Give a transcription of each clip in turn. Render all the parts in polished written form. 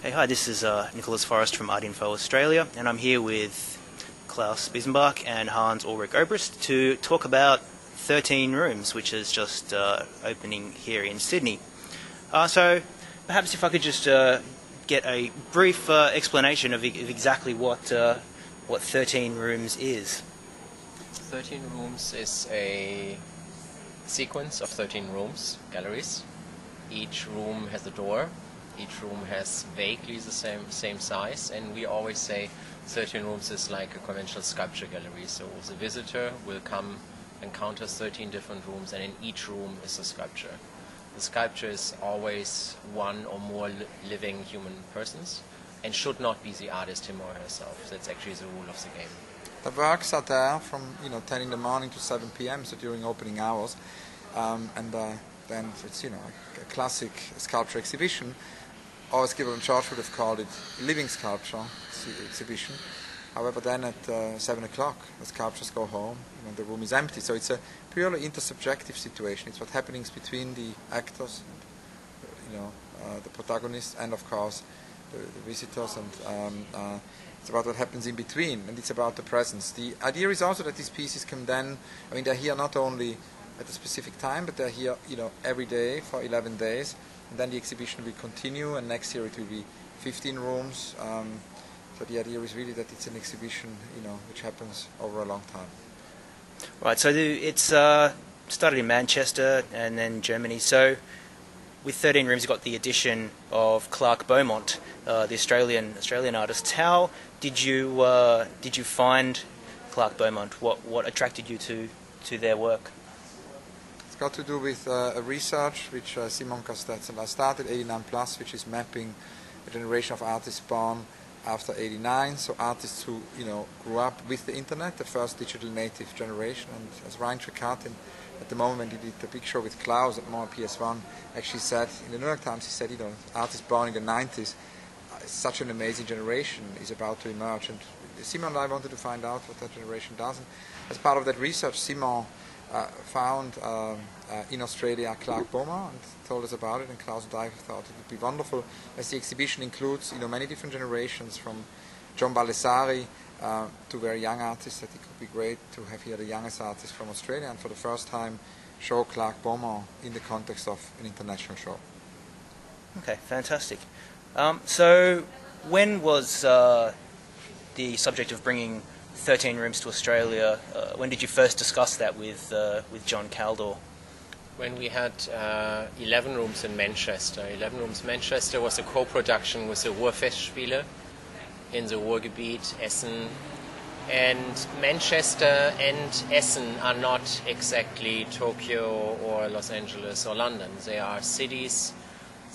Hey, hi, this is Nicholas Forrest from Art Info Australia, and I'm here with Klaus Biesenbach and Hans-Ulrich Obrist to talk about 13 Rooms, which is just opening here in Sydney. So perhaps if I could just get a brief explanation of exactly what 13 Rooms is. 13 Rooms is a sequence of 13 rooms, galleries. Each room has a door. Each room has vaguely the same size, and we always say 13 rooms is like a conventional sculpture gallery. So the visitor will come and counters 13 different rooms, and in each room is a sculpture. The sculpture is always one or more living human persons, and should not be the artist him or herself. That's actually the rule of the game. The works are there from 10 in the morning to 7 p.m. so during opening hours, and then it's a classic sculpture exhibition. Always Gibbon and George would have called it living sculpture exhibition. However, then at 7 o'clock, the sculptures go home, the room is empty. So it's a purely intersubjective situation. It's what happens between the actors, the protagonists, and of course the visitors, and it's about what happens in between, and it's about the presence. The idea is also that these pieces can then, they're here not only at a specific time, but they're here, every day for 11 days. And then the exhibition will continue, and next year it will be 15 rooms. So the idea is really that it's an exhibition, which happens over a long time. Right. So it's started in Manchester and then Germany. So with 13 Rooms, you got the addition of Clark Beaumont, the Australian artist. How did you find Clark Beaumont? What attracted you to their work? It's got to do with a research which Simon Castel started, 89 Plus, which is mapping a generation of artists born after 89, so artists who grew up with the internet, the first digital native generation. And as Ryan Tricart, at the moment he did the big show with Klaus at MoMA PS1, actually said in the New York Times, he said, artists born in the 90s, such an amazing generation is about to emerge. And Simon and I wanted to find out what that generation does. And as part of that research, Simon found in Australia Clark Beaumont and told us about it, and Klaus and I thought it would be wonderful, as the exhibition includes many different generations, from John Baldessari to very young artists. That it could be great to have here the youngest artists from Australia, and for the first time show Clark Beaumont in the context of an international show. Okay, fantastic. So when was the subject of bringing 13 Rooms to Australia, when did you first discuss that with John Caldor? When we had 11 Rooms in Manchester. 11 Rooms Manchester was a co-production with the Ruhrfestspiele in the Ruhrgebiet, Essen. And Manchester and Essen are not exactly Tokyo or Los Angeles or London. They are cities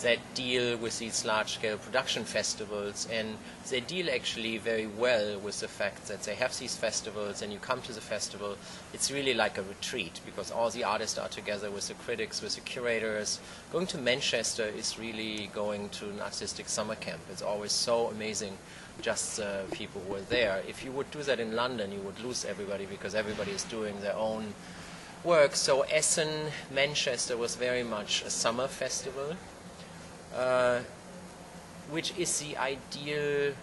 that deal with these large-scale production festivals, and they deal actually very well with the fact that they have these festivals, and you come to the festival, it's really like a retreat, because all the artists are together with the critics, with the curators. Going to Manchester is really going to an artistic summer camp. It's always so amazing, just the people who are there. If you would do that in London, you would lose everybody, because everybody is doing their own work. So Essen, Manchester was very much a summer festival, which is the ideal,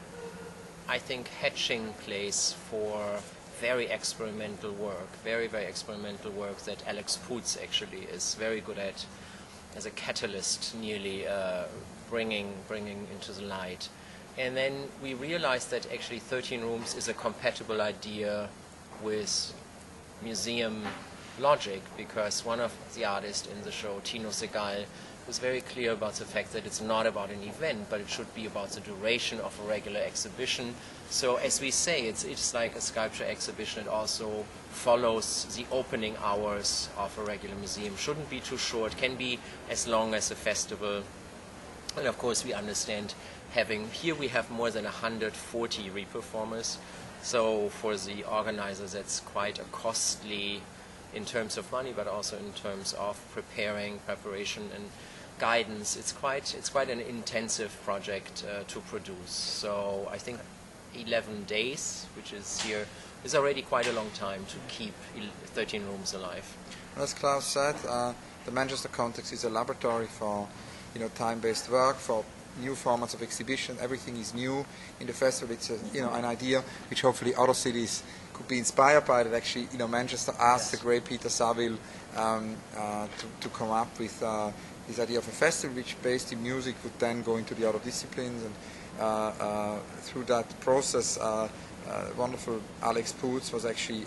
I think, hatching place for very experimental work, very, very experimental work that Alex Poots actually is very good at, as a catalyst, nearly bringing into the light. And then we realized that actually 13 Rooms is a compatible idea with museum logic, because one of the artists in the show, Tino Segal, was very clear about the fact that it's not about an event, but it should be about the duration of a regular exhibition. So as we say, it's like a sculpture exhibition. It also follows the opening hours of a regular museum. Shouldn't be too short, can be as long as a festival. And of course we understand here we have more than 140 reperformers. So for the organizers, that's quite a costly, in terms of money, but also in terms of preparation and guidance. It's quite an intensive project to produce. So I think 11 days, which is here, is already quite a long time to keep 13 Rooms alive. As Klaus said, the Manchester context is a laboratory for time-based work, for new formats of exhibition. Everything is new in the festival. It's an idea which hopefully other cities could be inspired by. That actually, Manchester asked the great Peter Saville to come up with this idea of a festival which, based in music, would then go into the other disciplines. And through that process, wonderful Alex Poots was actually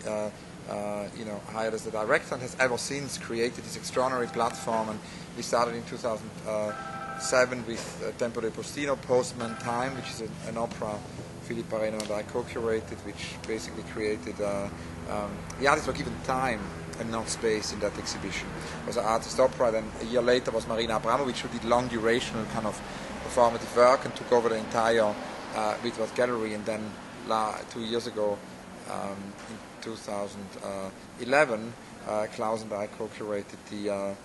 hired as the director and has ever since created this extraordinary platform. And we started in 2007 with Tempo del Postino, Postman Time, which is an opera Philippe Pareno and I co-curated, which basically created the artists were given time and not space in that exhibition. It was an artist opera. Then a year later was Marina Abramovic, who did long durational kind of performative work and took over the entire Whitworth Gallery. And then 2 years ago, in 2011, Klaus and I co-curated the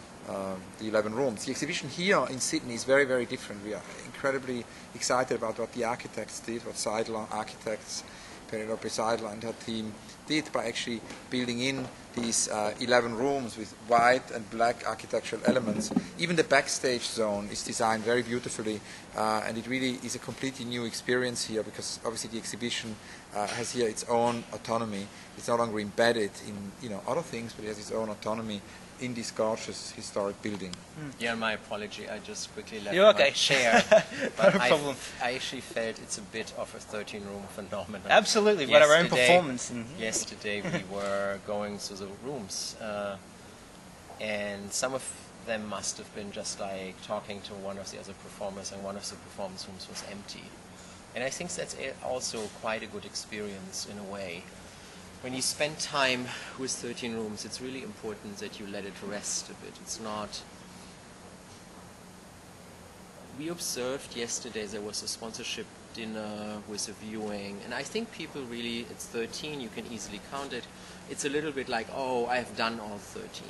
11 rooms. The exhibition here in Sydney is very, very different. We are incredibly excited about what the architects did, what Seidler architects, Penelope Seidler and her team did by actually building in these 11 rooms with white and black architectural elements. Even the backstage zone is designed very beautifully, and it really is a completely new experience here, because obviously the exhibition has here its own autonomy. It's no longer embedded in other things, but it has its own autonomy in this gorgeous historic building. Yeah, my apology, I just quickly left You're okay. my chair. Not a problem. I actually felt it's a bit of a 13-room phenomenon. Absolutely, but our own performance. Yesterday we were going through the rooms, and some of them must have been just like talking to one of the other performers, and one of the performance rooms was empty. And I think that's also quite a good experience in a way. When you spend time with 13 rooms, it's really important that you let it rest a bit. It's not... We observed yesterday there was a sponsorship dinner with a viewing, and I think people really, it's 13, you can easily count it. It's a little bit like, oh, I have done all 13.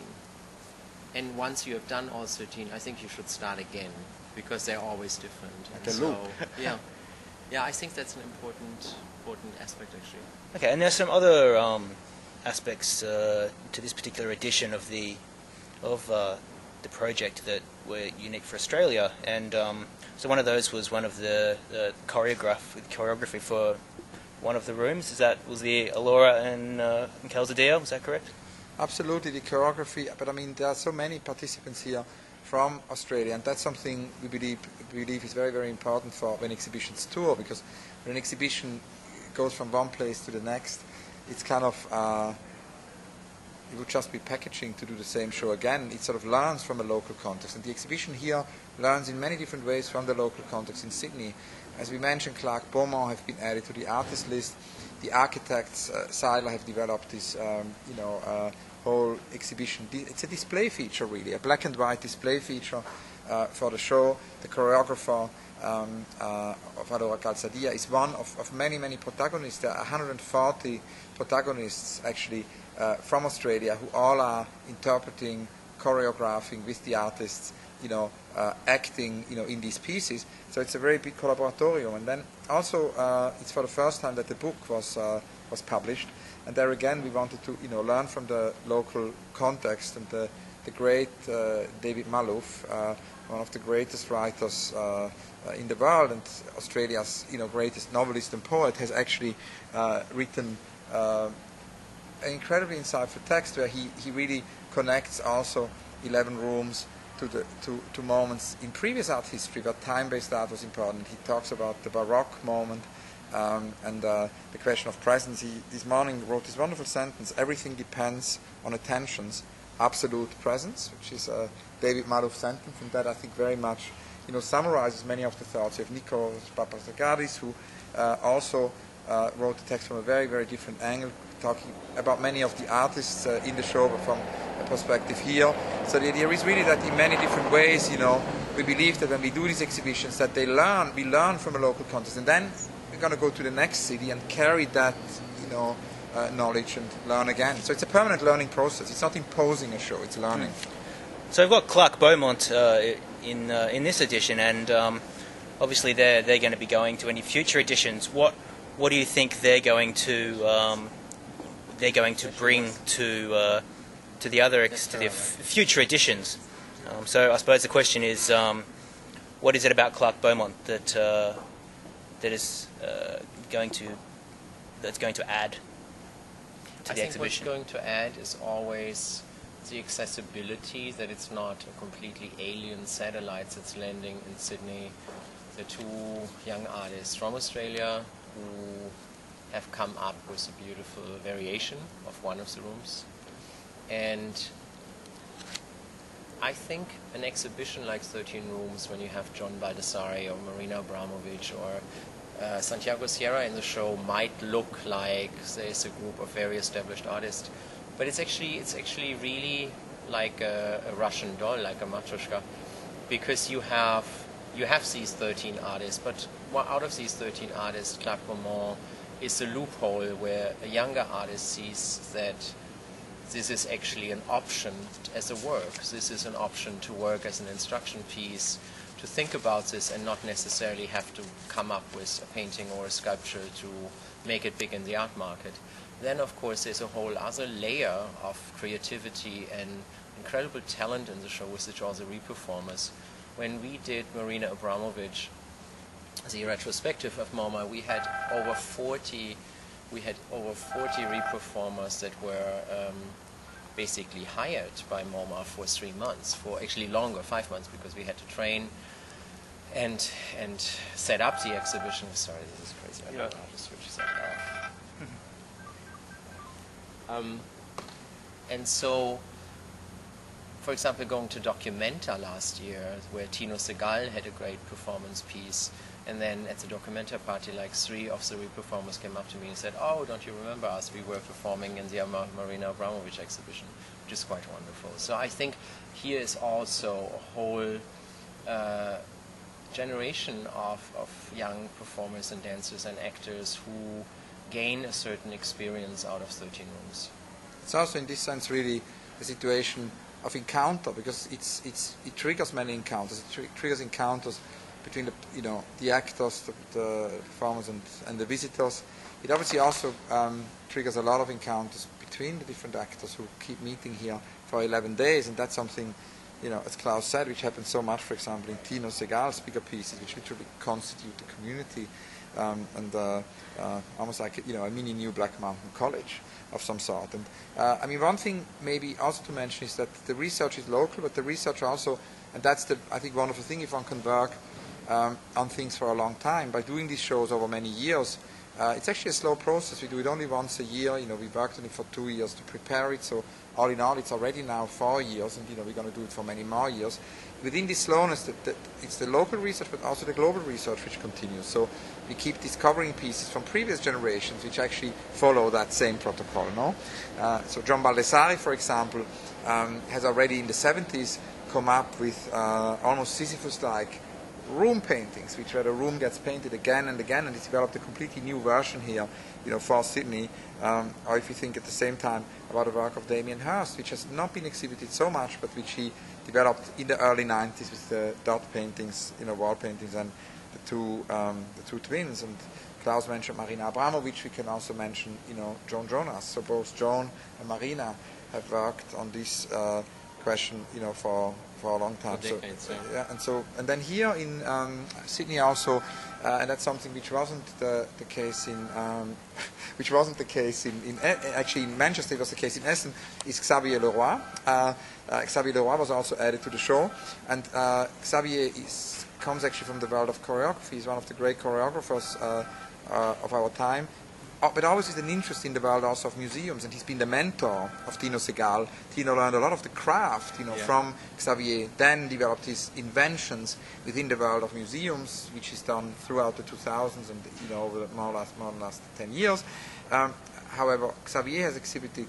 And once you have done all 13, I think you should start again, because they're always different. Like a loop. Yeah, I think that's an important aspect actually. Okay, and there's some other aspects to this particular edition of the project that were unique for Australia, and so one of those was one of the choreography for one of the rooms. Was the Alora and Calzadilla? Was that correct? Absolutely, the choreography. But I mean, there are so many participants here from Australia, and that's something we believe is very, very important for when exhibitions tour, because when an exhibition goes from one place to the next, it's kind of it would just be packaging to do the same show again. It sort of learns from a local context, and the exhibition here learns in many different ways from the local context in Sydney. As we mentioned, Clark Beaumont have been added to the artist list. The architects, Seidler, have developed this whole exhibition. It's a display feature, really, a black and white display feature for the show. The choreographer of Alora Calzadilla is one of many, many protagonists. There are 140 protagonists actually from Australia who all are interpreting, choreographing with the artists, acting, in these pieces. So it's a very big collaboratorium. And then also it's for the first time that the book was published. And there again we wanted to, learn from the local context. And the great David Malouf, one of the greatest writers in the world, and Australia's greatest novelist and poet, has actually written an incredibly insightful text where he really connects also 11 rooms to moments in previous art history where time-based art was important. He talks about the Baroque moment and the question of presence. He this morning wrote this wonderful sentence: everything depends on attention's absolute presence, which is a David Malouf sentence, and that I think very much summarizes many of the thoughts. You have Nikos Papastagadis, who also wrote the text from a very, very different angle, talking about many of the artists in the show, but from a perspective here. So the idea is really that in many different ways, we believe that when we do these exhibitions, that we learn from a local context, and then we're going to go to the next city and carry that, knowledge and learn again. So it's a permanent learning process. It's not imposing a show; it's learning. So we've got Clark Beaumont in this edition, and obviously they're going to be going to any future editions. What do you think they're going to bring to the future editions? So I suppose the question is, what is it about Clark Beaumont that is going to add to the exhibition? I think what's going to add is always the accessibility, that it's not a completely alien satellite that's landing in Sydney. The two young artists from Australia who have come up with a beautiful variation of one of the rooms. And I think an exhibition like 13 Rooms, when you have John Baldessari or Marina Abramovic or Santiago Sierra in the show, might look like there's a group of very established artists, but it's actually really like a Russian doll, like a matryoshka, because you have these 13 artists, but out of these 13 artists, Clark Beaumont is a loophole where a younger artist sees that this is actually an option as a work. This is an option to work as an instruction piece, to think about this and not necessarily have to come up with a painting or a sculpture to make it big in the art market. Then, of course, there's a whole other layer of creativity and incredible talent in the show, which are the re-performers. When we did Marina Abramovic, the retrospective of MoMA, we had over 40 re-performers that were basically hired by MoMA for 3 months, for actually longer, 5 months, because we had to train and set up the exhibition. Sorry, this is crazy. I don't know how to switch that off. And so, for example, going to Documenta last year, where Tino Segal had a great performance piece, and then at the Documenta party, like 3 of the re-performers came up to me and said, "Oh, don't you remember us? We were performing in the Marina Abramovic exhibition," which is quite wonderful. So I think here is also a whole generation of young performers and dancers and actors who gain a certain experience out of 13 Rooms. It's also in this sense really a situation of encounter, because it triggers many encounters. It triggers encounters between the actors, the performers, and the visitors. It obviously also triggers a lot of encounters between the different actors who keep meeting here for 11 days, and that's something, as Klaus said, which happens so much, for example, in Tino Segal's bigger pieces, which literally constitute the community, and almost like a mini New Black Mountain College of some sort. And I mean, one thing maybe also to mention is that the research is local, but the research also, and that's I think wonderful thing if one can work on things for a long time by doing these shows over many years. It's actually a slow process. We do it only once a year. We worked on it for 2 years to prepare it. So all in all, it's already now 4 years, and we're going to do it for many more years. Within this slowness, it's the local research, but also the global research which continues. So we keep discovering pieces from previous generations which actually follow that same protocol. No, so John Baldessari, for example, has already in the 70s come up with almost Sisyphus-like room paintings, where the room gets painted again and again, and he's developed a completely new version here, for Sydney. Or if you think at the same time about the work of Damien Hirst, which has not been exhibited so much, but which he developed in the early 90s with the dot paintings, wall paintings, and the two twins. And Klaus mentioned Marina Abramovic. We can also mention, Joan Jonas. So both Joan and Marina have worked on this question, for a long time. For decades, so, yeah. And then here in Sydney also, and that's something which wasn't the case in actually in Manchester. It was the case in Essen. Is Xavier Leroy. Xavier Leroy was also added to the show, and Xavier comes actually from the world of choreography. He's one of the great choreographers of our time. But always with an interest in the world also of museums, and he's been the mentor of Tino Segal. Tino learned a lot of the craft, from Xavier, then developed his inventions within the world of museums, which he's done throughout the 2000s and over the more or less 10 years. However, Xavier has exhibited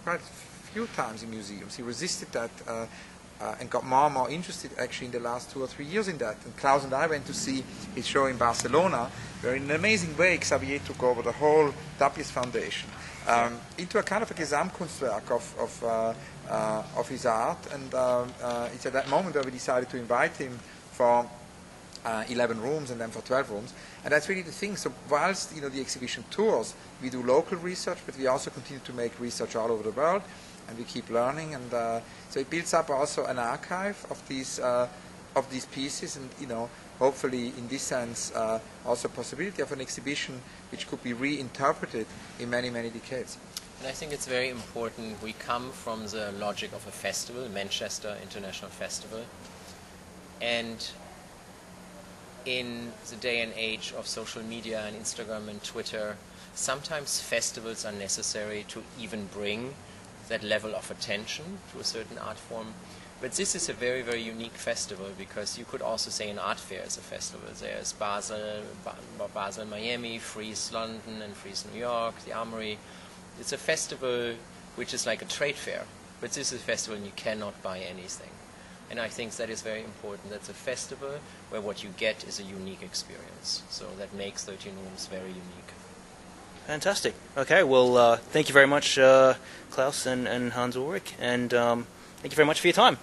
quite a few times in museums. He resisted that and got more and more interested actually in the last 2 or 3 years in that. And Klaus and I went to see his show in Barcelona, where in an amazing way Xavier took over the whole Tapies Foundation into a kind of a Gesamtkunstwerk of his art. And it's at that moment where we decided to invite him for 11 rooms and then for 12 rooms. And that's really the thing. So whilst the exhibition tours, we do local research, but we also continue to make research all over the world, and we keep learning. And so it builds up also an archive of these of these pieces, and hopefully in this sense also possibility of an exhibition which could be reinterpreted in many, many decades. And I think it's very important. We come from the logic of a festival, Manchester International Festival, and in the day and age of social media and Instagram and Twitter, sometimes festivals are necessary to even bring that level of attention to a certain art form. But this is a very, very unique festival, because you could also say an art fair is a festival. There's Basel, Miami, Freeze London, and Freeze New York, the Armory. It's a festival which is like a trade fair, but this is a festival and you cannot buy anything. And I think that is very important. That's a festival where what you get is a unique experience. So that makes 13 Rooms very unique. Fantastic. Okay, well, thank you very much, Klaus and Hans-Ulrich, and thank you very much for your time.